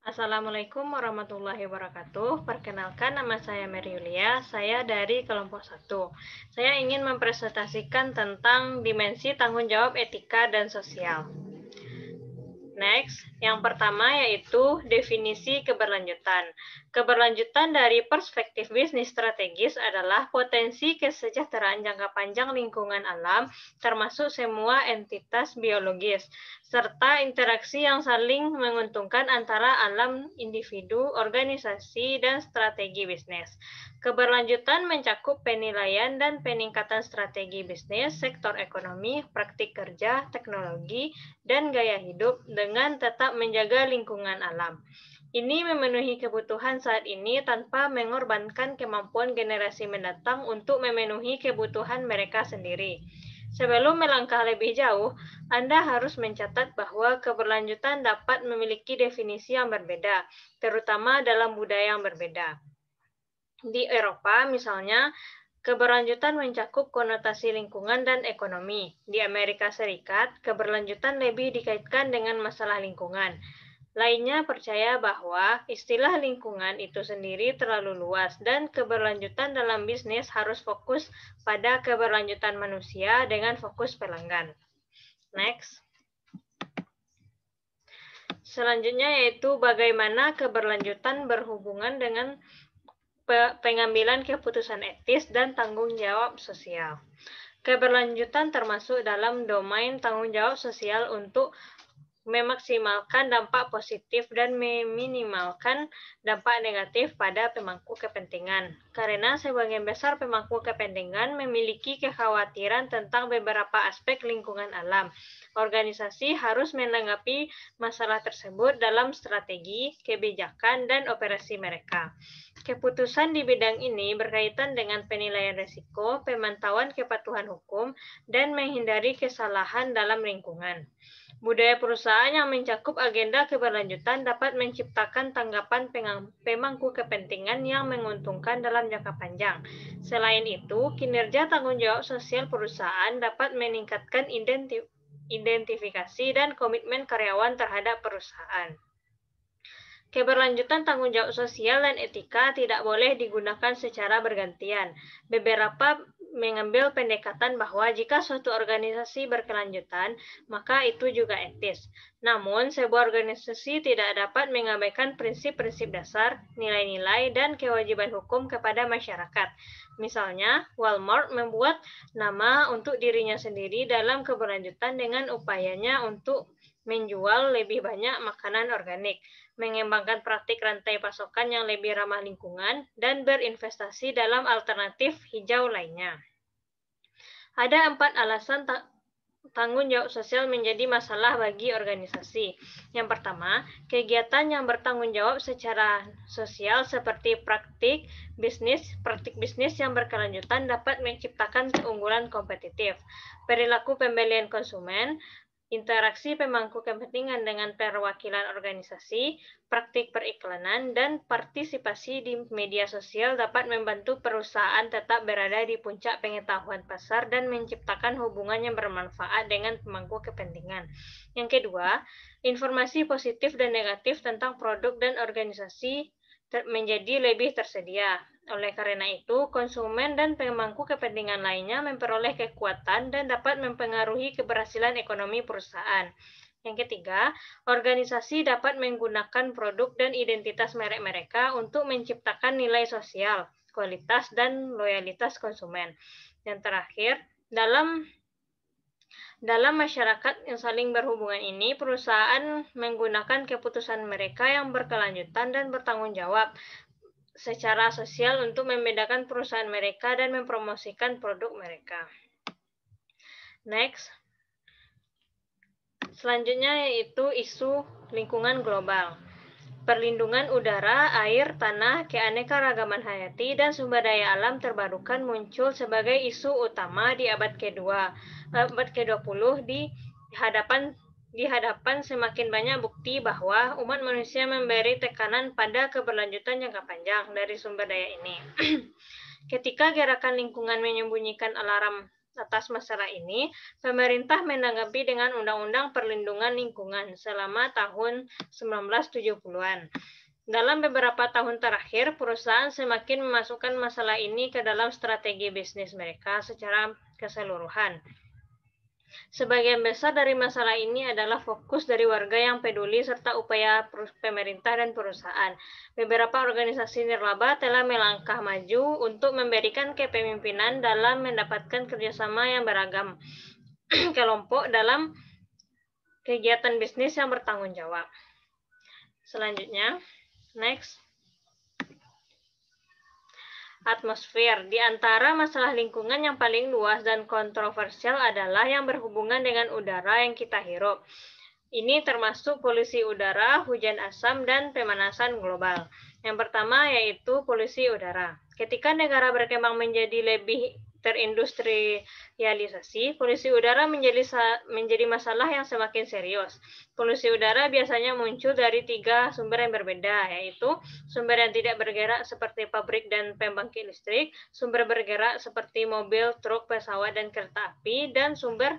Assalamualaikum warahmatullahi wabarakatuh. Perkenalkan, nama saya Mary Yulia. Saya dari kelompok 1. Saya ingin mempresentasikan tentang dimensi tanggung jawab etika dan sosial. Next, yang pertama yaitu definisi keberlanjutan. Keberlanjutan dari perspektif bisnis strategis adalah potensi kesejahteraan jangka panjang lingkungan alam, termasuk semua entitas biologis, serta interaksi yang saling menguntungkan antara alam, individu, organisasi, dan strategi bisnis. Keberlanjutan mencakup penilaian dan peningkatan strategi bisnis, sektor ekonomi, praktik kerja, teknologi, dan gaya hidup dengan tetap menjaga lingkungan alam. Ini memenuhi kebutuhan saat ini tanpa mengorbankan kemampuan generasi mendatang untuk memenuhi kebutuhan mereka sendiri. Sebelum melangkah lebih jauh, Anda harus mencatat bahwa keberlanjutan dapat memiliki definisi yang berbeda, terutama dalam budaya yang berbeda. Di Eropa, misalnya, keberlanjutan mencakup konotasi lingkungan dan ekonomi. Di Amerika Serikat, keberlanjutan lebih dikaitkan dengan masalah lingkungan. Lainnya percaya bahwa istilah lingkungan itu sendiri terlalu luas dan keberlanjutan dalam bisnis harus fokus pada keberlanjutan manusia dengan fokus pelanggan. Next. Selanjutnya yaitu bagaimana keberlanjutan berhubungan dengan pengambilan keputusan etis dan tanggung jawab sosial. Keberlanjutan termasuk dalam domain tanggung jawab sosial untuk memaksimalkan dampak positif dan meminimalkan dampak negatif pada pemangku kepentingan. Karena sebagian besar pemangku kepentingan memiliki kekhawatiran tentang beberapa aspek lingkungan alam. Organisasi harus menanggapi masalah tersebut dalam strategi, kebijakan, dan operasi mereka. Keputusan di bidang ini berkaitan dengan penilaian risiko, pemantauan kepatuhan hukum, dan menghindari kesalahan dalam lingkungan. Budaya perusahaan yang mencakup agenda keberlanjutan dapat menciptakan tanggapan pemangku kepentingan yang menguntungkan dalam jangka panjang. Selain itu, kinerja tanggung jawab sosial perusahaan dapat meningkatkan identifikasi dan komitmen karyawan terhadap perusahaan. Keberlanjutan tanggung jawab sosial dan etika tidak boleh digunakan secara bergantian. Beberapa mengambil pendekatan bahwa jika suatu organisasi berkelanjutan, maka itu juga etis. Namun, sebuah organisasi tidak dapat mengabaikan prinsip-prinsip dasar, nilai-nilai, dan kewajiban hukum kepada masyarakat. Misalnya, Walmart membuat nama untuk dirinya sendiri dalam keberlanjutan dengan upayanya untuk menjual lebih banyak makanan organik, mengembangkan praktik rantai pasokan yang lebih ramah lingkungan, dan berinvestasi dalam alternatif hijau lainnya. Ada 4 alasan tanggung jawab sosial menjadi masalah bagi organisasi. Yang pertama, kegiatan yang bertanggung jawab secara sosial seperti praktik bisnis yang berkelanjutan dapat menciptakan keunggulan kompetitif. Perilaku pembelian konsumen, interaksi pemangku kepentingan dengan perwakilan organisasi, praktik periklanan, dan partisipasi di media sosial dapat membantu perusahaan tetap berada di puncak pengetahuan pasar dan menciptakan hubungan yang bermanfaat dengan pemangku kepentingan. Yang kedua, informasi positif dan negatif tentang produk dan organisasi menjadi lebih tersedia. Oleh karena itu, konsumen dan pemangku kepentingan lainnya memperoleh kekuatan dan dapat mempengaruhi keberhasilan ekonomi perusahaan. Yang ketiga, organisasi dapat menggunakan produk dan identitas merek mereka untuk menciptakan nilai sosial, kualitas, dan loyalitas konsumen. Dan terakhir, dalam masyarakat yang saling berhubungan ini, perusahaan menggunakan keputusan mereka yang berkelanjutan dan bertanggung jawab secara sosial untuk membedakan perusahaan mereka dan mempromosikan produk mereka. Next. Selanjutnya yaitu isu lingkungan global. Perlindungan udara, air, tanah, keanekaragaman hayati, dan sumber daya alam terbarukan muncul sebagai isu utama di abad ke-20 di hadapan semakin banyak bukti bahwa umat manusia memberi tekanan pada keberlanjutan jangka panjang dari sumber daya ini. Ketika gerakan lingkungan menyembunyikan atas masalah ini, pemerintah menanggapi dengan Undang-Undang Perlindungan Lingkungan selama tahun 1970-an. Dalam beberapa tahun terakhir, perusahaan semakin memasukkan masalah ini ke dalam strategi bisnis mereka secara keseluruhan. Sebagian besar dari masalah ini adalah fokus dari warga yang peduli serta upaya pemerintah dan perusahaan. Beberapa organisasi nirlaba telah melangkah maju untuk memberikan kepemimpinan dalam mendapatkan kerjasama yang beragam kelompok dalam kegiatan bisnis yang bertanggung jawab. Selanjutnya, next. Atmosfer. Di antara masalah lingkungan yang paling luas dan kontroversial adalah yang berhubungan dengan udara yang kita hirup. Ini termasuk polusi udara, hujan asam, dan pemanasan global. Yang pertama yaitu polusi udara. Ketika negara berkembang menjadi lebih terindustrialisasi, polusi udara menjadi masalah yang semakin serius. Polusi udara biasanya muncul dari 3 sumber yang berbeda, yaitu sumber yang tidak bergerak seperti pabrik dan pembangkit listrik, sumber bergerak seperti mobil, truk, pesawat, dan kereta api, dan sumber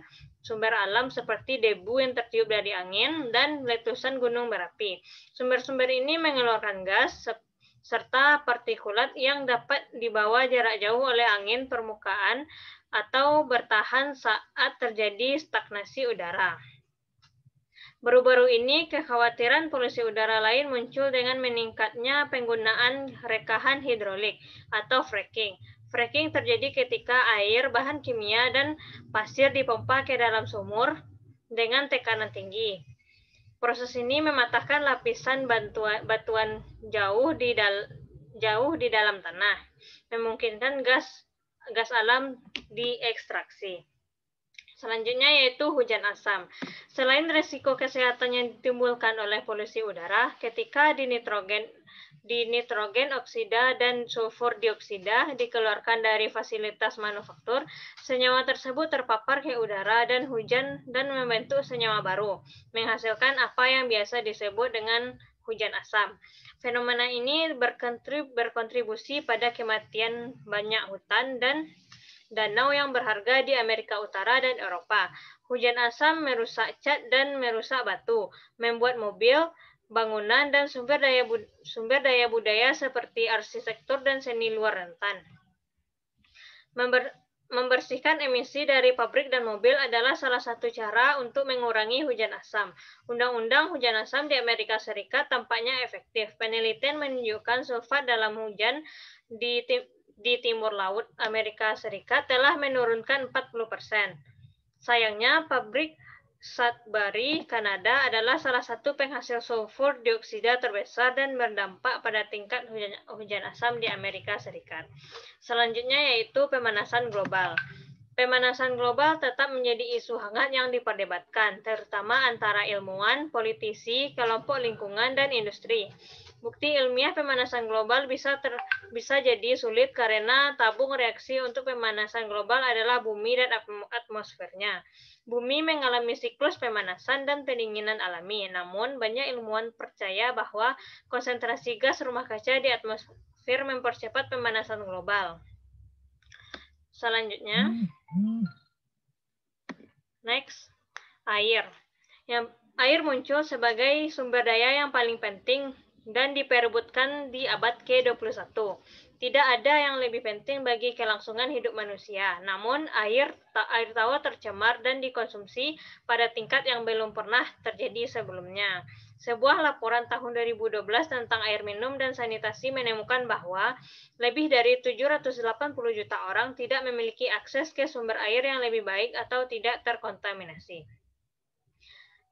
alam seperti debu yang tertiup dari angin dan letusan gunung berapi. Sumber-sumber ini mengeluarkan gas serta partikulat yang dapat dibawa jarak jauh oleh angin permukaan atau bertahan saat terjadi stagnasi udara. Baru-baru ini, kekhawatiran polusi udara lain muncul dengan meningkatnya penggunaan rekahan hidrolik atau fracking. Fracking terjadi ketika air, bahan kimia, dan pasir dipompa ke dalam sumur dengan tekanan tinggi. Proses ini mematahkan lapisan batuan jauh di dalam tanah, memungkinkan gas alam diekstraksi. Selanjutnya yaitu hujan asam. Selain risiko kesehatan yang ditimbulkan oleh polusi udara, ketika dinitrogen oksida dan sulfur dioksida dikeluarkan dari fasilitas manufaktur, senyawa tersebut terpapar ke udara dan hujan dan membentuk senyawa baru, menghasilkan apa yang biasa disebut dengan hujan asam. Fenomena ini berkontribusi pada kematian banyak hutan dan danau yang berharga di Amerika Utara dan Eropa. Hujan asam merusak cat dan merusak batu, membuat mobil, bangunan, dan sumber daya budaya seperti arsitektur dan seni luar rentan. Membersihkan emisi dari pabrik dan mobil adalah salah satu cara untuk mengurangi hujan asam. Undang-undang hujan asam di Amerika Serikat tampaknya efektif. Penelitian menunjukkan sulfat dalam hujan di Timur Laut Amerika Serikat telah menurunkan 40%. Sayangnya, pabrik Sudbury, Kanada adalah salah satu penghasil sulfur dioksida terbesar dan berdampak pada tingkat hujan asam di Amerika Serikat. Selanjutnya yaitu pemanasan global. Pemanasan global tetap menjadi isu hangat yang diperdebatkan, terutama antara ilmuwan, politisi, kelompok lingkungan, dan industri. Bukti ilmiah pemanasan global bisa jadi sulit karena tabung reaksi untuk pemanasan global adalah bumi dan atmosfernya. Bumi mengalami siklus pemanasan dan pendinginan alami, namun banyak ilmuwan percaya bahwa konsentrasi gas rumah kaca di atmosfer mempercepat pemanasan global. Selanjutnya, next, air. Air muncul sebagai sumber daya yang paling penting dan diperebutkan di abad ke-21. Tidak ada yang lebih penting bagi kelangsungan hidup manusia. Namun, air tawar tercemar dan dikonsumsi pada tingkat yang belum pernah terjadi sebelumnya. Sebuah laporan tahun 2012 tentang air minum dan sanitasi menemukan bahwa lebih dari 780 juta orang tidak memiliki akses ke sumber air yang lebih baik atau tidak terkontaminasi.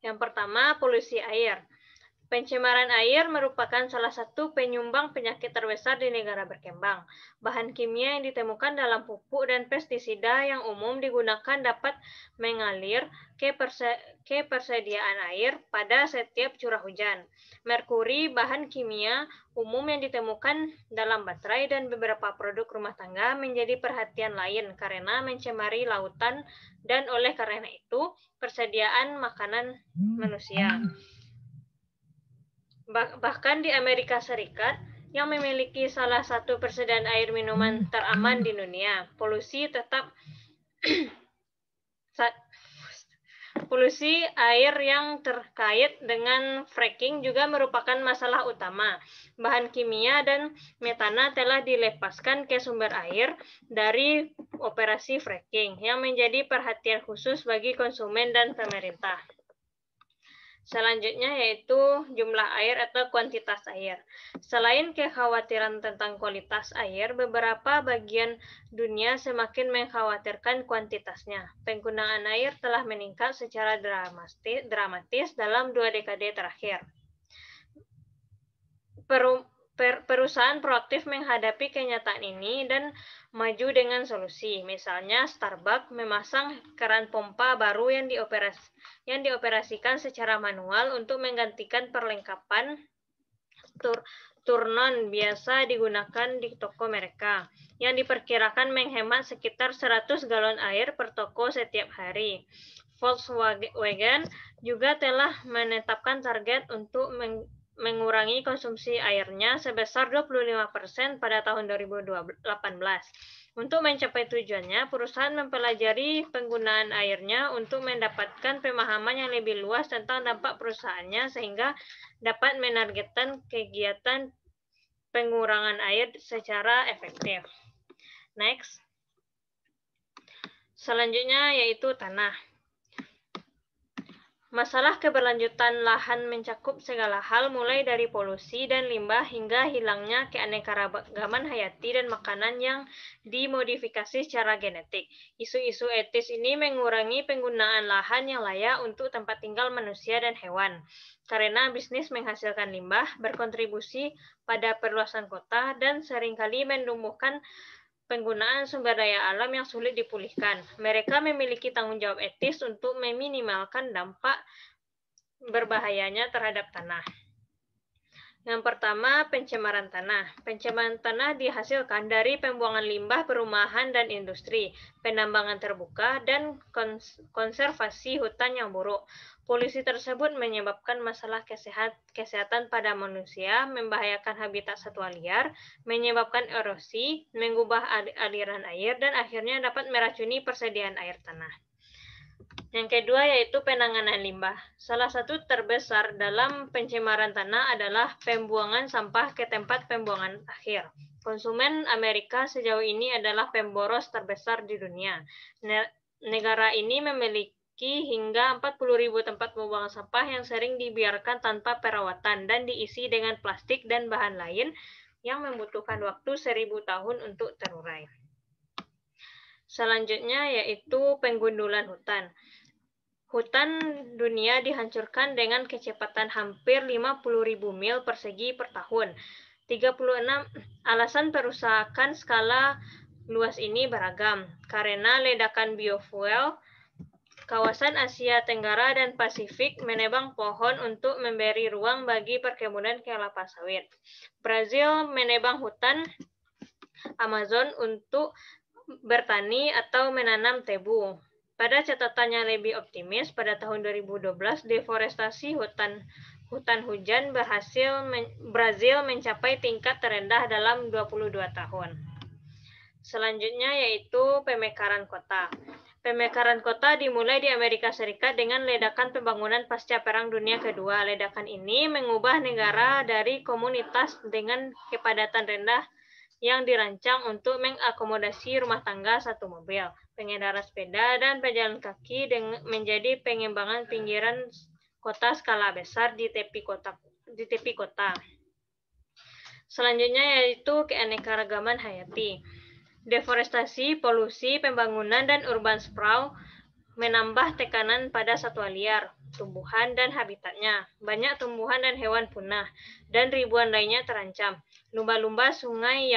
Yang pertama, polusi air. Pencemaran air merupakan salah satu penyumbang penyakit terbesar di negara berkembang. Bahan kimia yang ditemukan dalam pupuk dan pestisida yang umum digunakan dapat mengalir ke persediaan air pada setiap curah hujan. Merkuri, bahan kimia umum yang ditemukan dalam baterai dan beberapa produk rumah tangga, menjadi perhatian lain karena mencemari lautan dan oleh karena itu persediaan makanan manusia. Bahkan di Amerika Serikat, yang memiliki salah satu persediaan air minuman teraman di dunia, polusi tetap Polusi air yang terkait dengan fracking juga merupakan masalah utama. Bahan kimia dan metana telah dilepaskan ke sumber air dari operasi fracking yang menjadi perhatian khusus bagi konsumen dan pemerintah. Selanjutnya yaitu jumlah air atau kuantitas air. Selain kekhawatiran tentang kualitas air, beberapa bagian dunia semakin mengkhawatirkan kuantitasnya. Penggunaan air telah meningkat secara dramatis dalam 2 dekade terakhir. Perusahaan proaktif menghadapi kenyataan ini dan maju dengan solusi. Misalnya, Starbucks memasang keran pompa baru yang dioperasikan secara manual untuk menggantikan perlengkapan turnon biasa digunakan di toko mereka, yang diperkirakan menghemat sekitar 100 galon air per toko setiap hari. Volkswagen juga telah menetapkan target untuk mengurangi konsumsi airnya sebesar 25% pada tahun 2018. Untuk mencapai tujuannya, perusahaan mempelajari penggunaan airnya untuk mendapatkan pemahaman yang lebih luas tentang dampak perusahaannya sehingga dapat menargetkan kegiatan pengurangan air secara efektif. Next. Selanjutnya yaitu tanah. Masalah keberlanjutan lahan mencakup segala hal mulai dari polusi dan limbah hingga hilangnya keanekaragaman hayati dan makanan yang dimodifikasi secara genetik. Isu-isu etis ini mengurangi penggunaan lahan yang layak untuk tempat tinggal manusia dan hewan. Karena bisnis menghasilkan limbah, berkontribusi pada perluasan kota, dan seringkali menumbuhkan penggunaan sumber daya alam yang sulit dipulihkan. Mereka memiliki tanggung jawab etis untuk meminimalkan dampak berbahayanya terhadap tanah. Yang pertama, pencemaran tanah. Pencemaran tanah dihasilkan dari pembuangan limbah perumahan dan industri, penambangan terbuka, dan konservasi hutan yang buruk. Polusi tersebut menyebabkan masalah kesehatan pada manusia, membahayakan habitat satwa liar, menyebabkan erosi, mengubah aliran air, dan akhirnya dapat meracuni persediaan air tanah. Yang kedua yaitu penanganan limbah. Salah satu terbesar dalam pencemaran tanah adalah pembuangan sampah ke tempat pembuangan akhir. Konsumen Amerika sejauh ini adalah pemboros terbesar di dunia. Negara ini memiliki hingga 40.000 tempat pembuangan sampah yang sering dibiarkan tanpa perawatan dan diisi dengan plastik dan bahan lain yang membutuhkan waktu 1000 tahun untuk terurai. Selanjutnya yaitu penggundulan hutan. Hutan dunia dihancurkan dengan kecepatan hampir 50.000 mil persegi per tahun. 36 alasan perusakan skala luas ini beragam, karena ledakan biofuel, kawasan Asia Tenggara dan Pasifik menebang pohon untuk memberi ruang bagi perkebunan kelapa sawit. Brazil menebang hutan Amazon untuk bertani atau menanam tebu. Pada catatan yang lebih optimis, pada tahun 2012, deforestasi hutan hujan Brazil mencapai tingkat terendah dalam 22 tahun. Selanjutnya yaitu pemekaran kota. Pemekaran kota dimulai di Amerika Serikat dengan ledakan pembangunan pasca Perang Dunia Kedua. Ledakan ini mengubah negara dari komunitas dengan kepadatan rendah yang dirancang untuk mengakomodasi rumah tangga satu mobil, pengendara sepeda, dan pejalan kaki menjadi pengembangan pinggiran kota skala besar di tepi kota. Selanjutnya yaitu keanekaragaman hayati. Deforestasi, polusi, pembangunan, dan urban sprawl menambah tekanan pada satwa liar, tumbuhan, dan habitatnya. Banyak tumbuhan dan hewan punah, dan ribuan lainnya terancam. Lumba-lumba sungai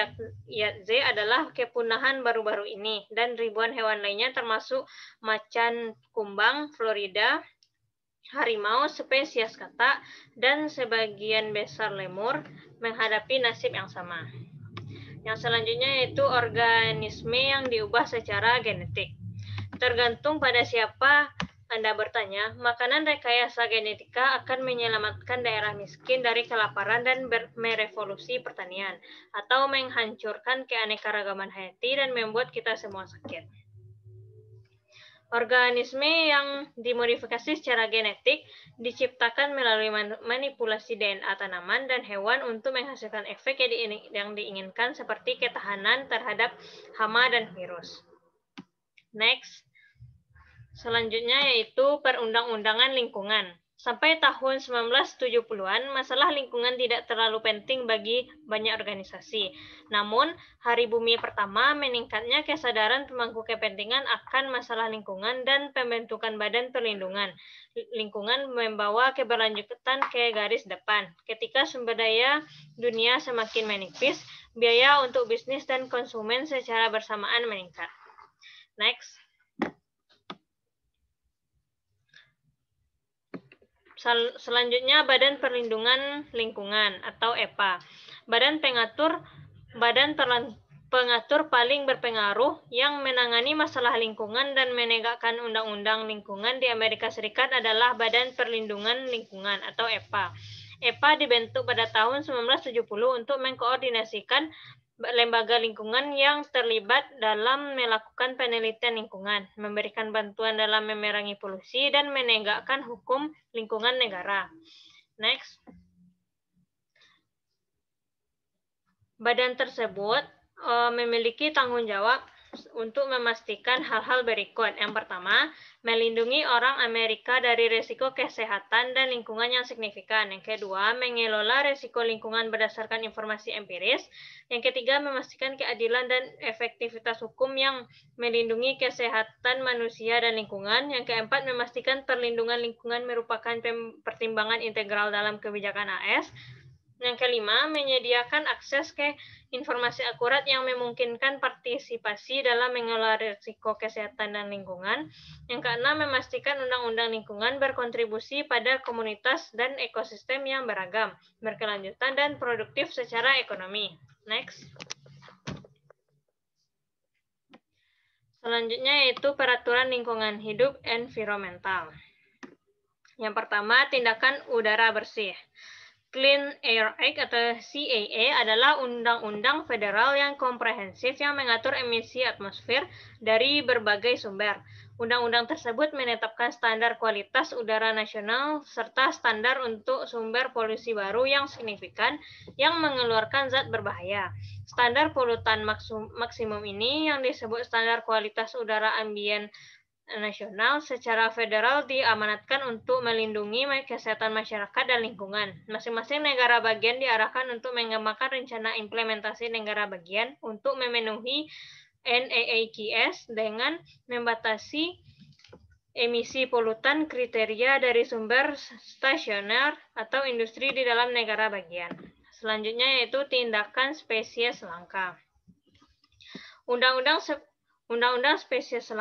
Yadze adalah kepunahan baru-baru ini, dan ribuan hewan lainnya termasuk macan kumbang, Florida, harimau, spesies katak, dan sebagian besar lemur menghadapi nasib yang sama. Yang selanjutnya yaitu organisme yang diubah secara genetik. Tergantung pada siapa Anda bertanya, makanan rekayasa genetika akan menyelamatkan daerah miskin dari kelaparan dan merevolusi pertanian, atau menghancurkan keanekaragaman hayati dan membuat kita semua sakit. Organisme yang dimodifikasi secara genetik diciptakan melalui manipulasi DNA tanaman dan hewan untuk menghasilkan efek yang diinginkan seperti ketahanan terhadap hama dan virus. Next. Selanjutnya yaitu perundang-undangan lingkungan. Sampai tahun 1970-an, masalah lingkungan tidak terlalu penting bagi banyak organisasi. Namun, Hari Bumi pertama meningkatnya kesadaran pemangku kepentingan akan masalah lingkungan dan pembentukan Badan Perlindungan Lingkungan membawa keberlanjutan ke garis depan. Ketika sumber daya dunia semakin menipis, biaya untuk bisnis dan konsumen secara bersamaan meningkat. Next. Selanjutnya Badan Perlindungan Lingkungan atau EPA. Badan pengatur paling berpengaruh yang menangani masalah lingkungan dan menegakkan undang-undang lingkungan di Amerika Serikat adalah Badan Perlindungan Lingkungan atau EPA. EPA dibentuk pada tahun 1970 untuk mengkoordinasikan lembaga lingkungan yang terlibat dalam melakukan penelitian lingkungan, memberikan bantuan dalam memerangi polusi, dan menegakkan hukum lingkungan negara. Next. Badan tersebut memiliki tanggung jawab untuk memastikan hal-hal berikut. Yang pertama, melindungi orang Amerika dari risiko kesehatan dan lingkungan yang signifikan. Yang kedua, mengelola risiko lingkungan berdasarkan informasi empiris. Yang ketiga, memastikan keadilan dan efektivitas hukum yang melindungi kesehatan manusia dan lingkungan. Yang keempat, memastikan perlindungan lingkungan merupakan pertimbangan integral dalam kebijakan AS. Yang kelima, menyediakan akses ke informasi akurat yang memungkinkan partisipasi dalam mengelola risiko kesehatan dan lingkungan. Yang keenam, memastikan undang-undang lingkungan berkontribusi pada komunitas dan ekosistem yang beragam, berkelanjutan, dan produktif secara ekonomi. Next. Selanjutnya yaitu peraturan lingkungan hidup environmental. Yang pertama, tindakan udara bersih. Clean Air Act atau CAA adalah undang-undang federal yang komprehensif yang mengatur emisi atmosfer dari berbagai sumber. Undang-undang tersebut menetapkan standar kualitas udara nasional serta standar untuk sumber polusi baru yang signifikan yang mengeluarkan zat berbahaya. Standar polutan maksimum ini yang disebut standar kualitas udara ambien nasional secara federal diamanatkan untuk melindungi kesehatan masyarakat dan lingkungan. Masing-masing negara bagian diarahkan untuk mengembangkan rencana implementasi negara bagian untuk memenuhi NAAQS dengan membatasi emisi polutan kriteria dari sumber stasioner atau industri di dalam negara bagian. Selanjutnya yaitu tindakan spesies langka. Undang-undang spesies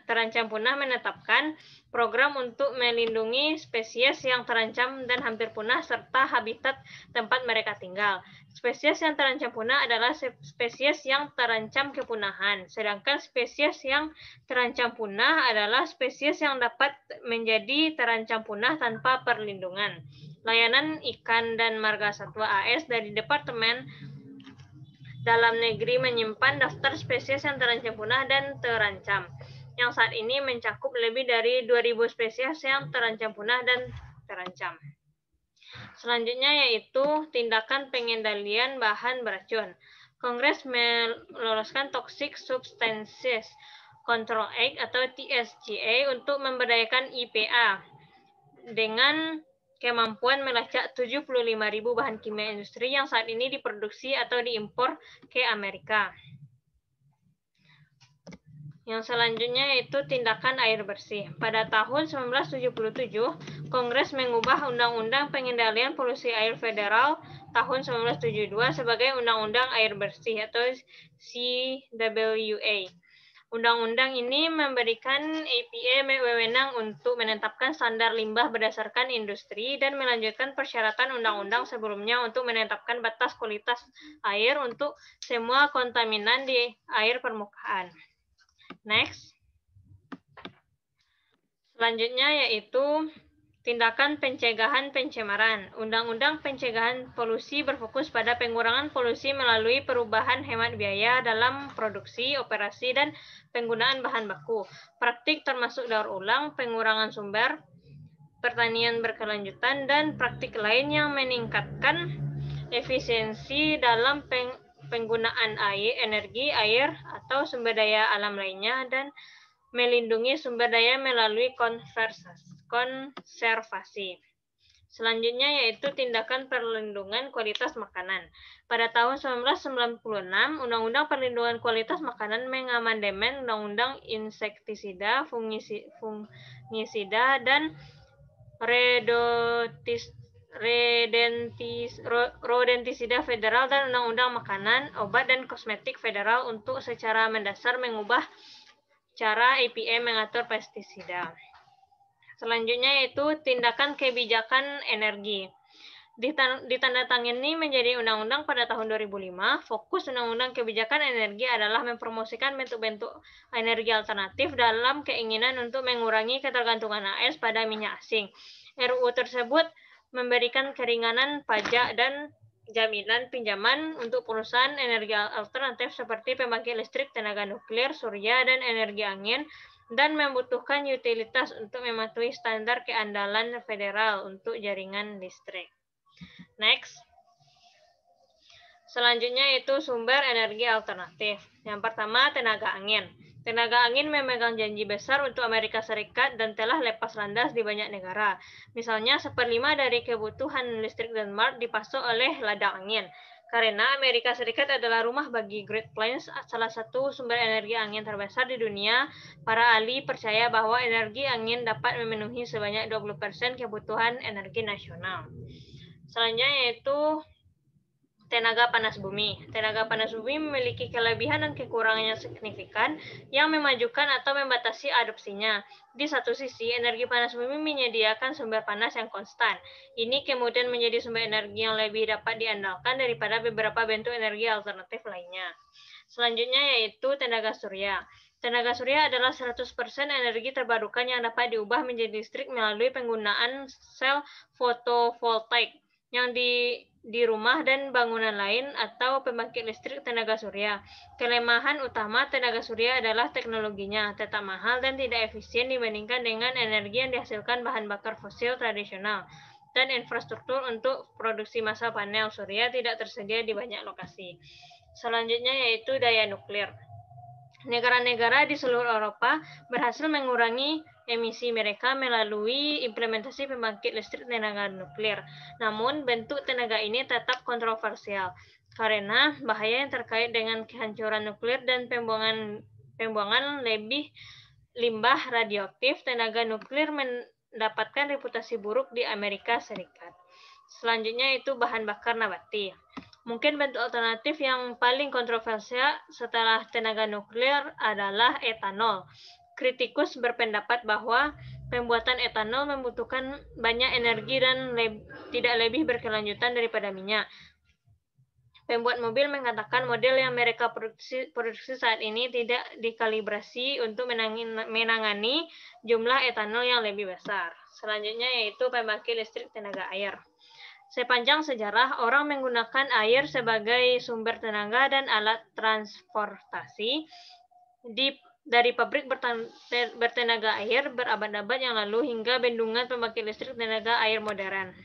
terancam punah menetapkan program untuk melindungi spesies yang terancam dan hampir punah serta habitat tempat mereka tinggal. Spesies yang terancam punah adalah spesies yang terancam kepunahan, sedangkan spesies yang terancam punah adalah spesies yang dapat menjadi terancam punah tanpa perlindungan. Layanan Ikan dan Marga Satwa AS dari Departemen Dalam Negeri menyimpan daftar spesies yang terancam punah dan terancam, yang saat ini mencakup lebih dari 2.000 spesies yang terancam punah dan terancam. Selanjutnya yaitu tindakan pengendalian bahan beracun. Kongres meloloskan Toxic Substances Control Act atau TSCA untuk memberdayakan IPA dengan kemampuan melacak 75.000 bahan kimia industri yang saat ini diproduksi atau diimpor ke Amerika. Yang selanjutnya yaitu tindakan air bersih. Pada tahun 1977, Kongres mengubah Undang-Undang Pengendalian Polusi Air Federal tahun 1972 sebagai Undang-Undang Air Bersih atau CWA. Undang-undang ini memberikan EPA wewenang untuk menetapkan standar limbah berdasarkan industri dan melanjutkan persyaratan undang-undang sebelumnya untuk menetapkan batas kualitas air untuk semua kontaminan di air permukaan. Next. Selanjutnya yaitu Tindakan pencegahan pencemaran. Undang-undang pencegahan polusi berfokus pada pengurangan polusi melalui perubahan hemat biaya dalam produksi, operasi, dan penggunaan bahan baku. Praktik termasuk daur ulang, pengurangan sumber, pertanian berkelanjutan, dan praktik lain yang meningkatkan efisiensi dalam penggunaan air, energi, air, atau sumber daya alam lainnya, dan melindungi sumber daya melalui konservasi. Selanjutnya yaitu tindakan perlindungan kualitas makanan. Pada tahun 1996, Undang-Undang Perlindungan Kualitas Makanan mengamandemen Undang-Undang Insektisida, Fungisida, dan Rodentisida Federal dan Undang-Undang Makanan, Obat, dan Kosmetik Federal untuk secara mendasar mengubah cara EPA mengatur pestisida. Selanjutnya yaitu tindakan kebijakan energi. Ditandatangani menjadi undang-undang pada tahun 2005. Fokus undang-undang kebijakan energi adalah mempromosikan bentuk-bentuk energi alternatif dalam keinginan untuk mengurangi ketergantungan AS pada minyak asing. RUU tersebut memberikan keringanan pajak dan jaminan pinjaman untuk perusahaan energi alternatif seperti pembangkit listrik tenaga nuklir, surya, dan energi angin, dan membutuhkan utilitas untuk mematuhi standar keandalan federal untuk jaringan listrik. Next. Selanjutnya itu sumber energi alternatif. Yang pertama, tenaga angin. Tenaga angin memegang janji besar untuk Amerika Serikat dan telah lepas landas di banyak negara. Misalnya, 1/5 dari kebutuhan listrik Denmark dipasok oleh ladang angin. Karena Amerika Serikat adalah rumah bagi Great Plains, salah satu sumber energi angin terbesar di dunia, para ahli percaya bahwa energi angin dapat memenuhi sebanyak 20% kebutuhan energi nasional. Selanjutnya yaitu tenaga panas bumi. Tenaga panas bumi memiliki kelebihan dan kekurangannya signifikan yang memajukan atau membatasi adopsinya. Di satu sisi, energi panas bumi menyediakan sumber panas yang konstan. Ini kemudian menjadi sumber energi yang lebih dapat diandalkan daripada beberapa bentuk energi alternatif lainnya. Selanjutnya yaitu tenaga surya. Tenaga surya adalah 100% energi terbarukan yang dapat diubah menjadi listrik melalui penggunaan sel fotovoltaik yang di rumah dan bangunan lain atau pembangkit listrik tenaga surya. Kelemahan utama tenaga surya adalah teknologinya tetap mahal dan tidak efisien dibandingkan dengan energi yang dihasilkan bahan bakar fosil tradisional, dan infrastruktur untuk produksi massa panel surya tidak tersedia di banyak lokasi. Selanjutnya yaitu daya nuklir. Negara-negara di seluruh Eropa berhasil mengurangi emisi mereka melalui implementasi pembangkit listrik tenaga nuklir. Namun, bentuk tenaga ini tetap kontroversial karena bahaya yang terkait dengan kehancuran nuklir dan pembuangan lebih limbah radioaktif. Tenaga nuklir mendapatkan reputasi buruk di Amerika Serikat. Selanjutnya itu bahan bakar nabati. Mungkin bentuk alternatif yang paling kontroversial setelah tenaga nuklir adalah etanol. Kritikus berpendapat bahwa pembuatan etanol membutuhkan banyak energi dan tidak lebih berkelanjutan daripada minyak. Pembuat mobil mengatakan model yang mereka produksi saat ini tidak dikalibrasi untuk menangani jumlah etanol yang lebih besar. Selanjutnya yaitu pembangkit listrik tenaga air. Sepanjang sejarah, orang menggunakan air sebagai sumber tenaga dan alat transportasi dari pabrik bertenaga air berabad-abad yang lalu hingga bendungan pembangkit listrik tenaga air modern.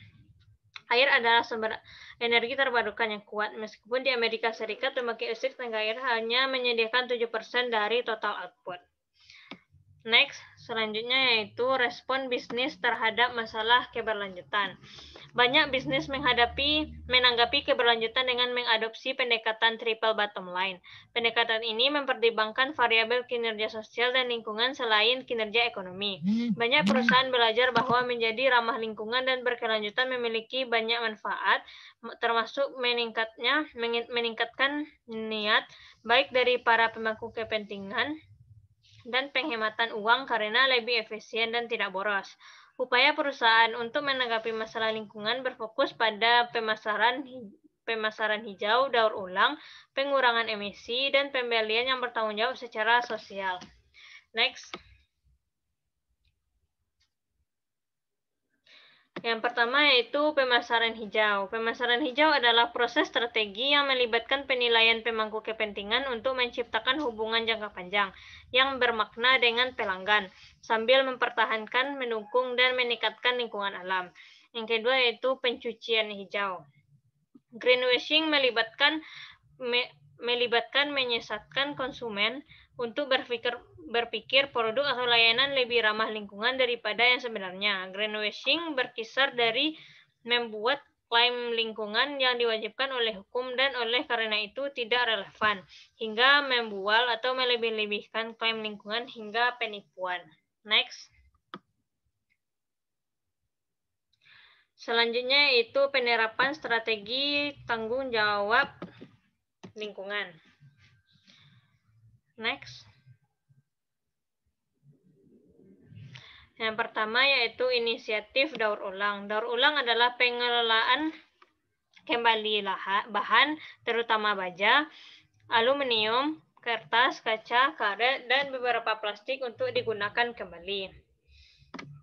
Air adalah sumber energi terbarukan yang kuat, meskipun di Amerika Serikat pembangkit listrik tenaga air hanya menyediakan 7% dari total output. Next, selanjutnya yaitu respon bisnis terhadap masalah keberlanjutan. Banyak bisnis menanggapi keberlanjutan dengan mengadopsi pendekatan triple bottom line. Pendekatan ini mempertimbangkan variabel kinerja sosial dan lingkungan selain kinerja ekonomi. Banyak perusahaan belajar bahwa menjadi ramah lingkungan dan berkelanjutan memiliki banyak manfaat, termasuk meningkatkan niat baik dari para pemangku kepentingan dan penghematan uang karena lebih efisien dan tidak boros. Upaya perusahaan untuk menanggapi masalah lingkungan berfokus pada pemasaran hijau, daur ulang, pengurangan emisi, dan pembelian yang bertanggung jawab secara sosial. Next. Yang pertama yaitu pemasaran hijau. Pemasaran hijau adalah proses strategi yang melibatkan penilaian pemangku kepentingan untuk menciptakan hubungan jangka panjang yang bermakna dengan pelanggan, sambil mempertahankan, mendukung, dan meningkatkan lingkungan alam. Yang kedua yaitu pencucian hijau. Greenwashing melibatkan menyesatkan konsumen untuk berpikir produk atau layanan lebih ramah lingkungan daripada yang sebenarnya. Greenwashing berkisar dari membuat klaim lingkungan yang diwajibkan oleh hukum dan oleh karena itu tidak relevan, hingga membual atau melebih-lebihkan klaim lingkungan hingga penipuan. Next. Selanjutnya itu penerapan strategi tanggung jawab lingkungan. Next. Yang pertama yaitu inisiatif daur ulang. Daur ulang adalah pengelolaan kembali bahan, terutama baja, aluminium, kertas, kaca, karet, dan beberapa plastik untuk digunakan kembali.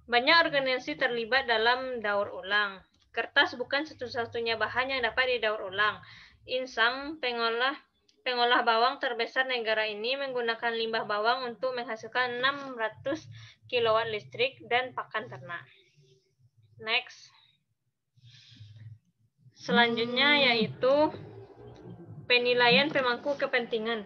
Banyak organisasi terlibat dalam daur ulang. Kertas bukan satu-satunya bahan yang dapat didaur ulang. Insang, pengolah bawang terbesar negara ini, menggunakan limbah bawang untuk menghasilkan 600 kilowatt listrik dan pakan ternak. Next. Selanjutnya yaitu penilaian pemangku kepentingan.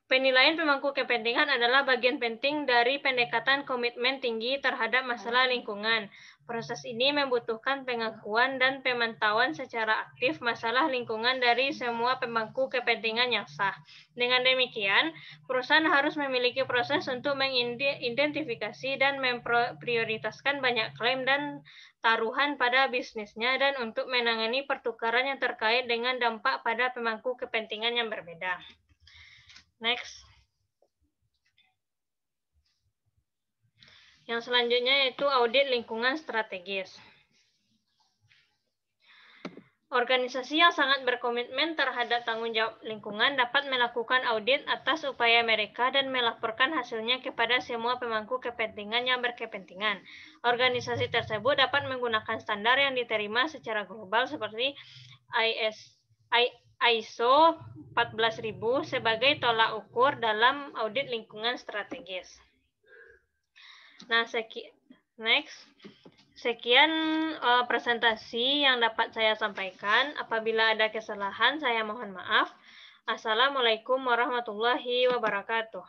Penilaian pemangku kepentingan adalah bagian penting dari pendekatan komitmen tinggi terhadap masalah lingkungan. Proses ini membutuhkan pengakuan dan pemantauan secara aktif masalah lingkungan dari semua pemangku kepentingan yang sah. Dengan demikian, perusahaan harus memiliki proses untuk mengidentifikasi dan memprioritaskan banyak klaim dan taruhan pada bisnisnya dan untuk menangani pertukaran yang terkait dengan dampak pada pemangku kepentingan yang berbeda. Next. Yang selanjutnya yaitu audit lingkungan strategis. Organisasi yang sangat berkomitmen terhadap tanggung jawab lingkungan dapat melakukan audit atas upaya mereka dan melaporkan hasilnya kepada semua pemangku kepentingan yang berkepentingan. Organisasi tersebut dapat menggunakan standar yang diterima secara global seperti ISO 14000 sebagai tolak ukur dalam audit lingkungan strategis. Nah, next. Sekian presentasi yang dapat saya sampaikan. Apabila ada kesalahan, saya mohon maaf. Assalamualaikum warahmatullahi wabarakatuh.